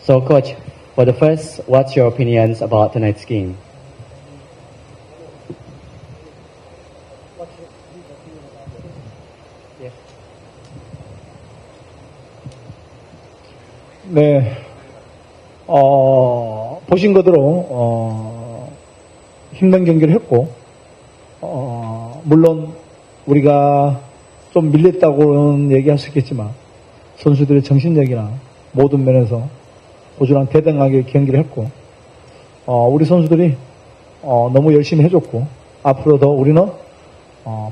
So, Coach, for the first, what's your opinions about tonight's game? 네, 보신 그대로 힘든 경기를 했고, 물론 우리가 좀 밀렸다고는 얘기할 수 있겠지만 선수들의 정신력이나 모든 면에서 고주랑 대등하게 경기를 했고, 우리 선수들이 너무 열심히 해줬고, 앞으로도 우리는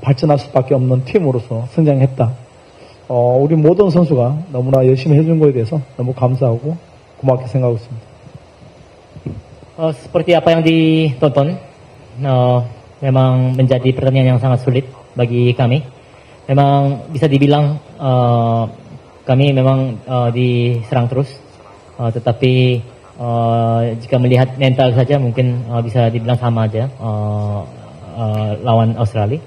발전할 수밖에 없는 팀으로서 성장했다. 우리 모든 선수가 너무나 열심히 해준 거에 대해서 너무 감사하고 고맙게 생각하고 있습니다. Seperti apa yang ditonton, memang menjadi pertandingan yang sangat sulit bagi kami. Memang bisa dibilang kami memang diserang terus, tetapi jika melihat mental saja mungkin bisa dibilang sama aja lawan Australia.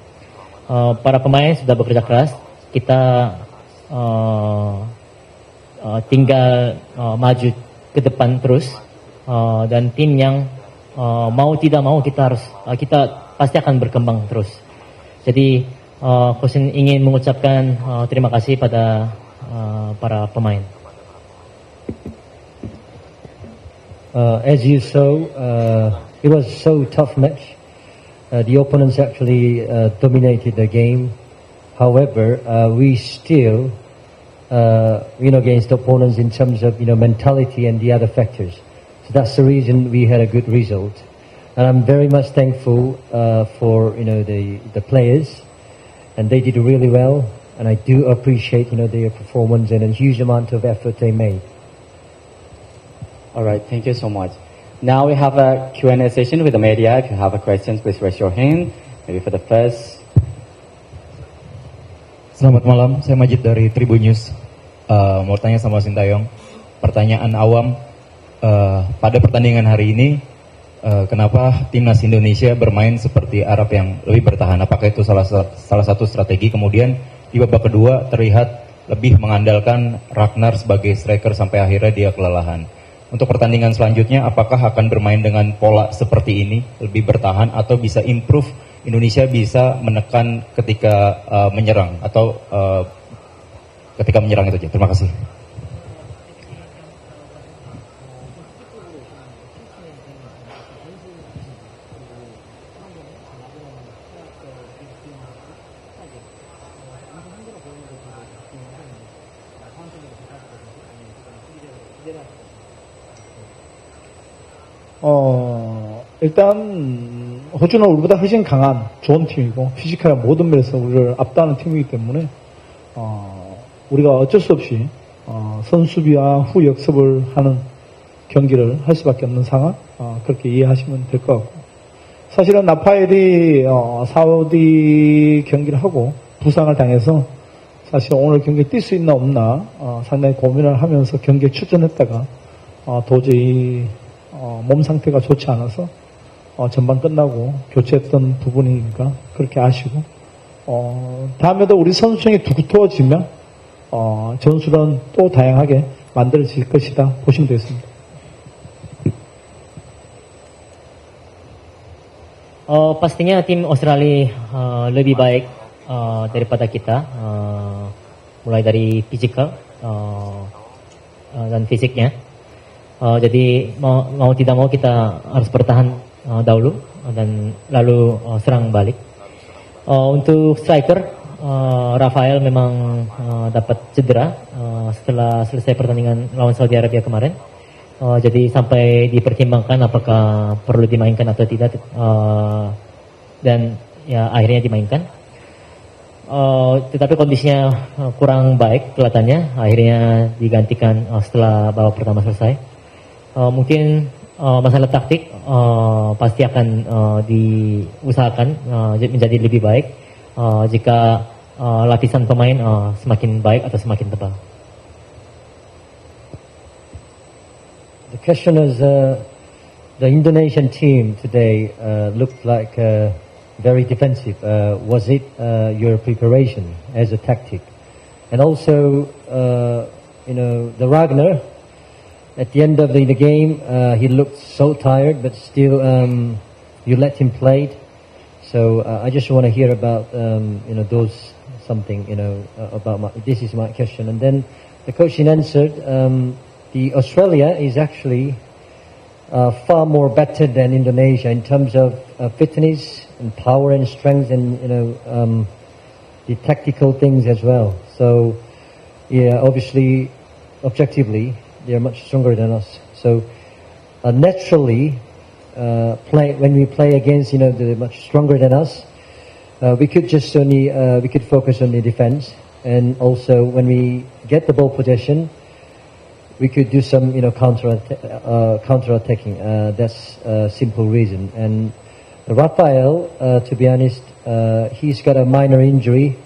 Para pemain sudah bekerja keras, kita tinggal maju ke depan terus, dan tim yang mau tidak mau kita pasti akan berkembang terus. Jadi Coach ingin mengucapkan terima kasih pada para pemain. As you saw, it was so tough match. The opponents actually dominated the game. However, we still against opponents in terms of mentality and the other factors. So that's the reason we had a good result. And I'm very much thankful for the players, and they did really well. And I do appreciate their performance and a huge amount of effort they made. All right, thank you so much. Now we have a Q&A session with the media. If you have a question, please raise your hand. Maybe for the first. Selamat malam, saya Majid dari Tribun News. Mau tanya sama Sintayong, pertanyaan awam, pada pertandingan hari ini, kenapa timnas Indonesia bermain seperti Arab yang lebih bertahan? Apakah itu salah satu strategi? Kemudian di babak kedua terlihat lebih mengandalkan Ragnar sebagai striker sampai akhirnya dia kelelahan. Untuk pertandingan selanjutnya, apakah akan bermain dengan pola seperti ini, lebih bertahan, atau bisa improve, Indonesia bisa menekan ketika menyerang, atau ketika menyerang itu aja. Terima kasih. 일단 호주는 우리보다 훨씬 강한 좋은 팀이고 피지컬 모든 면에서 우리를 압도하는 팀이기 때문에 우리가 어쩔 수 없이 선수비와 후 역습을 하는 경기를 할 수밖에 없는 상황, 그렇게 이해하시면 될 것 같고, 사실은 라파엘이 사우디 경기를 하고 부상을 당해서 사실 오늘 경기에 뛸 수 있나 없나 상당히 고민을 하면서 경기에 출전했다가 도저히 몸 상태가 좋지 않아서 전반 끝나고 교체했던 부분이니까 그렇게 아쉬고, 다음에도 우리 선수층이 두터워지면 전술은 또 다양하게 만들어질 것이다 보시면 되겠습니다. Pastinya tim Australia lebih baik daripada kita, mulai dari physical dan fisiknya. Jadi mau tidak mau kita harus bertahan dahulu dan lalu serang balik. Untuk striker, Rafael memang dapat cedera setelah selesai pertandingan lawan Saudi Arabia kemarin. Jadi sampai dipertimbangkan apakah perlu dimainkan atau tidak, dan ya akhirnya dimainkan. Tetapi kondisinya kurang baik kelihatannya, akhirnya digantikan setelah babak pertama selesai. Mungkin masalah taktik pasti akan diusahakan menjadi lebih baik jika lapisan pemain semakin baik atau semakin tebal. The question is, the Indonesian team today looked like very defensive. Was it your preparation as a tactic? And also, the Ragnar, at the end of the game, he looked so tired, but still, you let him play. So I just want to hear about those something about this is my question. And then the coach answered, the Australia is actually far more better than Indonesia in terms of fitness and power and strength and the tactical things as well. So yeah, obviously, objectively, they are much stronger than us. So naturally, when we play against the much stronger than us, we could just only we could focus on the defense, and also when we get the ball possession, we could do some counter attacking. That's a simple reason. And Rafael, to be honest, he's got a minor injury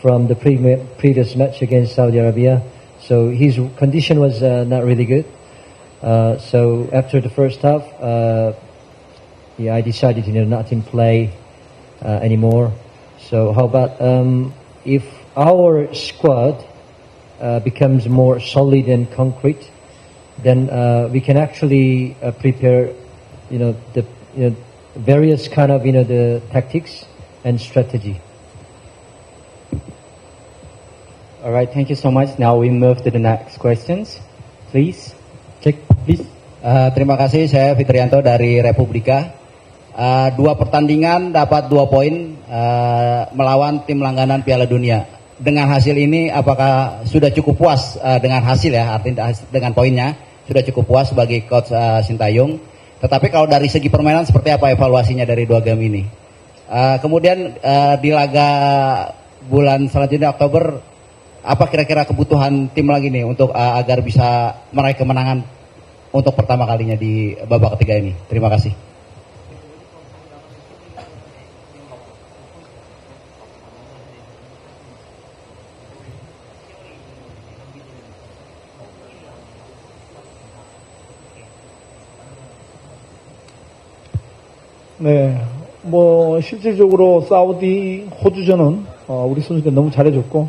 from the previous match against Saudi Arabia, so his condition was not really good. So after the first half, I decided not to play anymore. So how about if our squad becomes more solid and concrete, then we can actually prepare the various kind of the tactics and strategy. All right, thank you so much. Now we move to the next questions. Please. Check, please. Terima kasih, saya Fitrianto dari Republika. 2 pertandingan dapat 2 poin melawan tim langganan Piala Dunia. Dengan hasil ini, apakah sudah cukup puas dengan hasil ya, artinya dengan poinnya sudah cukup puas sebagai coach Sintayong. Tetapi kalau dari segi permainan seperti apa evaluasinya dari 2 game ini? Kemudian di laga bulan selanjutnya Oktober, apa kira-kira kebutuhan tim lagi nih untuk agar bisa meraih kemenangan untuk pertama kalinya di babak ketiga ini? Terima kasih. 네, 실질적으로 사우디, 호주전은 우리 선수들이 너무 잘해줬고,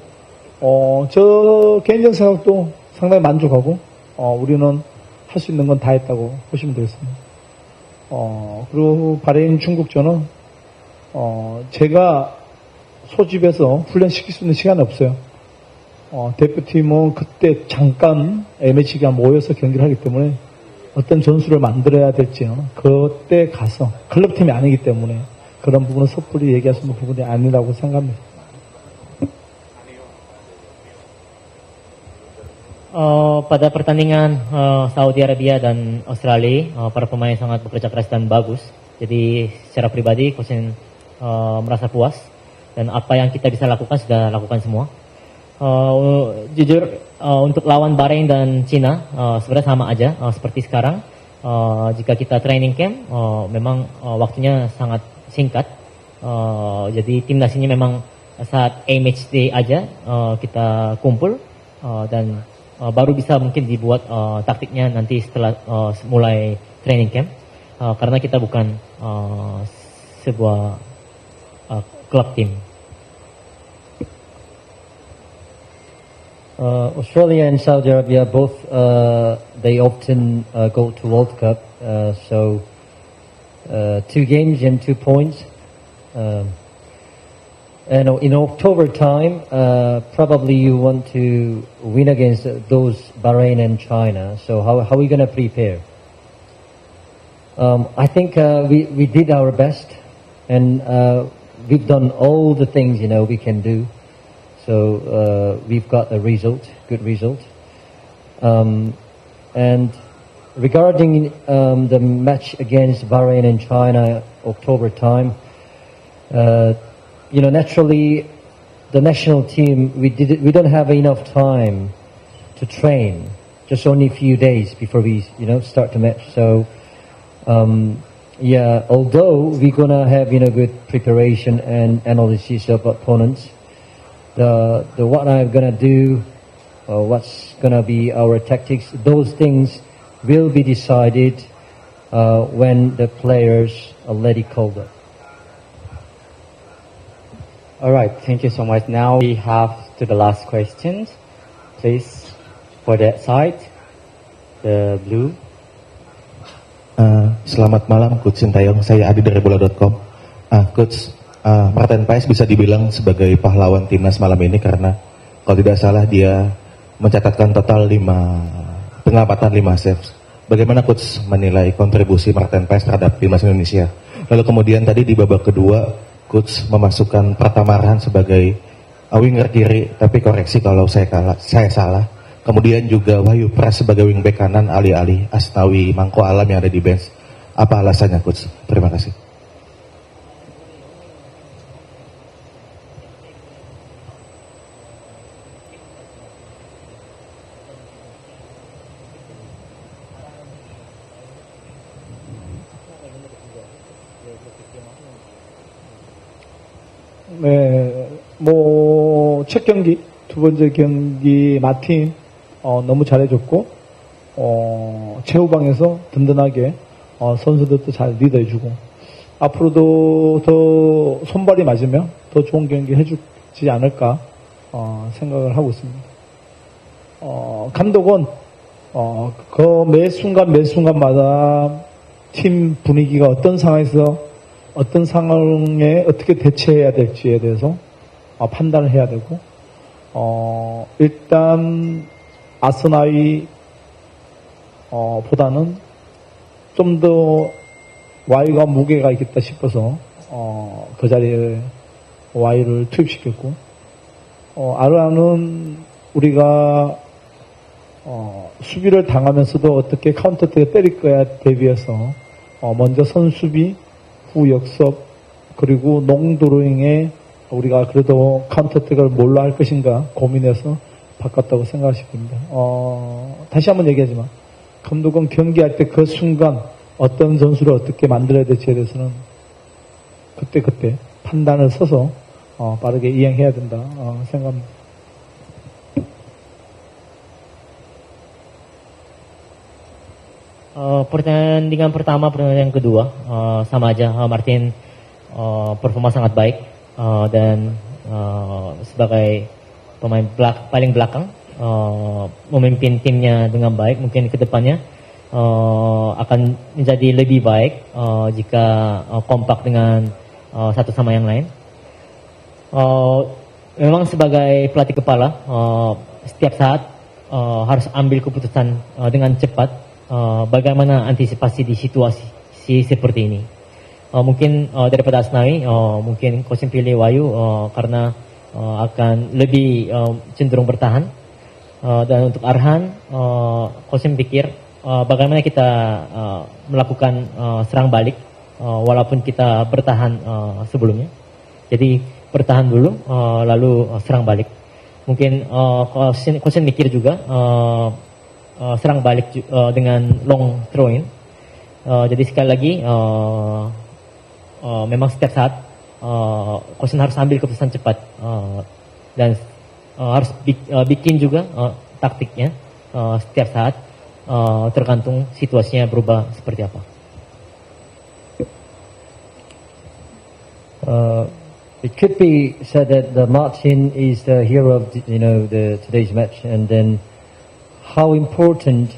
저 개인적 생각도 상당히 만족하고, 우리는 할 수 있는 건 다 했다고 보시면 되겠습니다. 그리고 바레인 중국전은 제가 소집해서 훈련시킬 수 있는 시간이 없어요. 대표팀은 그때 잠깐 A매치 기간 모여서 경기를 하기 때문에 어떤 전술을 만들어야 될지는 그때 가서 클럽팀이 아니기 때문에 그런 부분은 섣불리 얘기할 수 있는 부분이 아니라고 생각합니다. Pada pertandingan Saudi Arabia dan Australia, para pemain sangat bekerja keras dan bagus. Jadi secara pribadi, Coach merasa puas dan apa yang kita bisa lakukan sudah lakukan semua. Jujur untuk lawan Bahrain dan Cina sebenarnya sama aja seperti sekarang. Jika kita training camp, memang waktunya sangat singkat. Jadi timnas ini memang saat A-match day aja kita kumpul dan baru bisa mungkin dibuat taktiknya nanti setelah mulai training camp, karena kita bukan sebuah klub tim. Australia and Saudi Arabia both they often go to World Cup, so 2 games and 2 points. And in October time, probably you want to win against those Bahrain and China. So how are we going to prepare? I think we did our best, and we've done all the things we can do. So we've got a result, good result. And regarding the match against Bahrain and China, October time. Naturally, the national team, we don't have enough time to train. Just only a few days before we, start the match. So, although we're gonna have, good preparation and analysis of opponents, the what I'm gonna do, what's gonna be our tactics, those things will be decided when the players are already called up. All right, thank you so much. Now we have to the last questions. Please, for that side. The blue. Selamat malam Coach Sintayong, saya Adi dari bola.com. Coach, Martin Paes bisa dibilang sebagai pahlawan timnas malam ini karena kalau tidak salah dia mencatatkan total 5 pengamatan 5 saves. Bagaimana Coach menilai kontribusi Martin Paes terhadap timnas Indonesia? Lalu kemudian tadi di babak kedua Coach memasukkan Pratama Arhan sebagai winger kiri, tapi koreksi kalau saya salah. Kemudian juga Wahyu Pras sebagai wingback kanan, alih-alih Asnawi Mangko Alam yang ada di bench. Apa alasannya Coach? Terima kasih. 네, 첫 경기, 두 번째 경기 마틴 너무 잘해줬고 최후방에서 든든하게 선수들도 잘 리드해주고 앞으로도 더 손발이 맞으면 더 좋은 경기 해주지 않을까 생각을 하고 있습니다. 감독은 그 매 순간마다 팀 분위기가 어떤 상황에서 어떤 상황에 어떻게 대처해야 될지에 대해서 판단을 해야 되고 일단 아스나이 보다는 좀 더 와이가 무게가 있겠다 싶어서 그 자리에 와이를 투입시켰고 아르아는 우리가 수비를 당하면서도 어떻게 카운터택에 때릴 거야 대비해서 먼저 선수비 후 역습 그리고 농드로잉에 우리가 그래도 카운터택을 뭘로 할 것인가 고민해서 바꿨다고 생각하실 겁니다. 다시 한번 얘기하지만 감독은 경기할 때 그 순간 어떤 전술을 어떻게 만들어야 될지에 대해서는 그때 판단을 써서 빠르게 이행해야 된다 생각합니다. Pertandingan pertama, pertandingan kedua sama aja. Martin performa sangat baik dan sebagai pemain paling belakang memimpin timnya dengan baik. Mungkin kedepannya akan menjadi lebih baik jika kompak dengan satu sama yang lain. Memang sebagai pelatih kepala setiap saat harus ambil keputusan dengan cepat. Bagaimana antisipasi di situasi seperti ini. Mungkin daripada Asnawi, mungkin Coach pilih Wahyu karena akan lebih cenderung bertahan. Dan untuk Arhan, Coach pikir bagaimana kita melakukan serang balik walaupun kita bertahan sebelumnya. Jadi bertahan dulu lalu serang balik. Mungkin Coach mikir juga serang balik dengan long throw in. Jadi sekali lagi memang setiap saat Coach harus ambil keputusan cepat dan harus bikin juga taktiknya setiap saat tergantung situasinya berubah seperti apa. It could be said that the Martin is the hero of the today's match, and then how important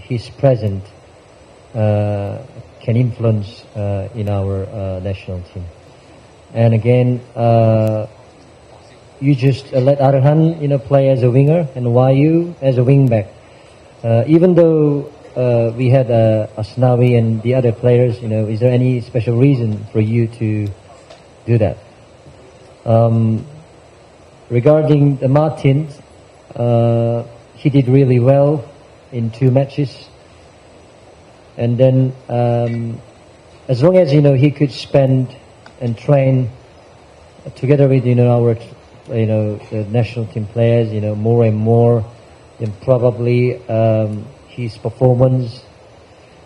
his presence can influence in our national team. And again, you just let Arhan play as a winger and Wahyu as a wingback. Even though we had Asnawi and the other players, is there any special reason for you to do that? Regarding the Martins, he did really well in 2 matches, and then as long as he could spend and train together with our the national team players more and more, then probably his performance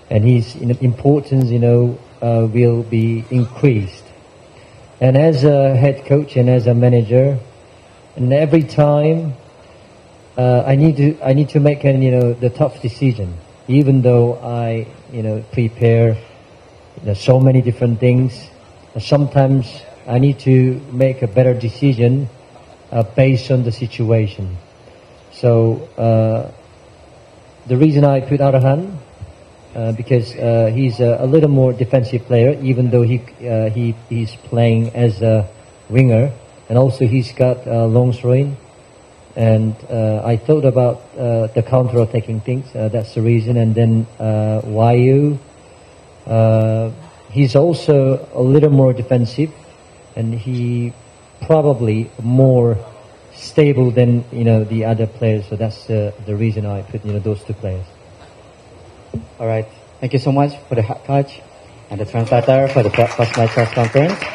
and his importance will be increased. And as a head coach and as a manager, and every time I need to make the tough decision, even though I prepare so many different things. Sometimes I need to make a better decision based on the situation. So the reason I put Arhan, because he's a little more defensive player, even though he's playing as a winger, and also he's got long throwing. And I thought about the counter-attacking things. That's the reason. And then Wayu, he's also a little more defensive, and he probably more stable than the other players. So that's the reason I put those two players. All right. Thank you so much for the coach and the translator for the post-match press conference.